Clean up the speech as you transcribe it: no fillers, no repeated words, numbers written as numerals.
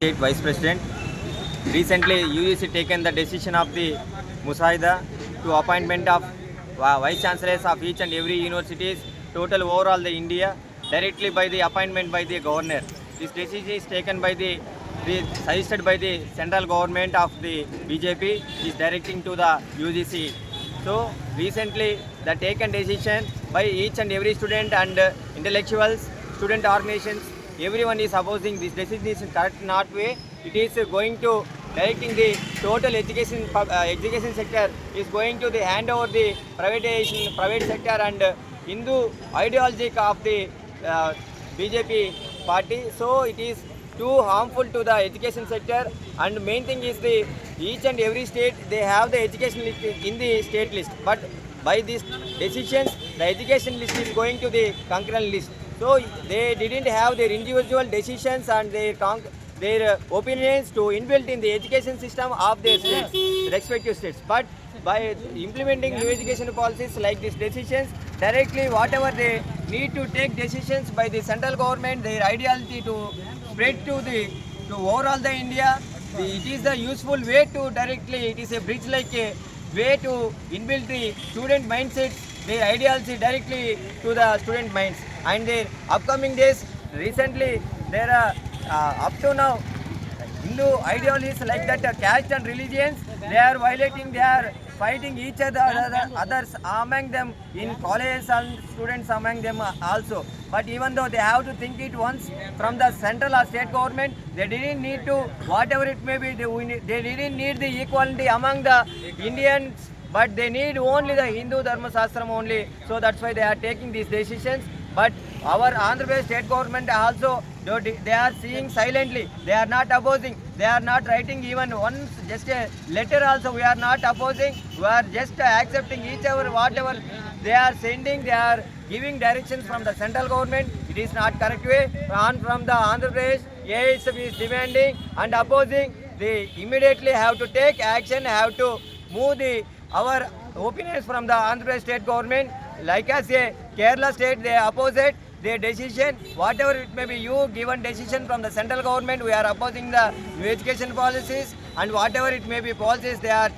State Vice President. Recently, UGC taken the decision of the Musaida to appointment of Vice Chancellors of each and every universities, total overall the India, directly by the appointment by the Governor. This decision is taken by the suggested by the central government of the BJP is directing to the UGC. So recently the taken decision by each and every student and intellectuals, student organizations, everyone is opposing this decision is correct not way. It is going to directing the total education sector is going to the hand over the privatization, private sector and Hindu ideology of the BJP party. So it is too harmful to the education sector, and main thing is the each and every state they have the education list in the state list, but by these decisions the education list is going to the concurrent list. So they didn't have their individual decisions and their opinions to inbuilt in the education system of their states, respective states. But by implementing new education policies like these decisions, directly whatever they need to take decisions by the central government, their ideology to spread to overall the India, it is a useful way to directly, it is a bridge like a way to inbuild the student mindsets, their ideology directly to the student minds. And their upcoming days, recently there are up to now Hindu ideologies like that caste and religions, they are violating, they are fighting each other, others among them in colleges and students among them also. But even though they have to think it once from the central or state government, they didn't need to, whatever it may be, they didn't need the equality among the Indians, but they need only the Hindu Dharma Shastram only. So that's why they are taking these decisions. But our Andhra Pradesh state government also, they are seeing silently, they are not opposing, they are not writing even once, just a letter also we are not opposing, we are just accepting each other whatever they are sending, they are giving directions from the central government. It is not correct way. And from the Andhra Pradesh, AISF is demanding and opposing, they immediately have to take action, have to move our opinions from the Andhra Pradesh state government. Like I say, Kerala state, they oppose it, their decision, whatever it may be, you given decision from the central government, we are opposing the new education policies and whatever it may be policies they are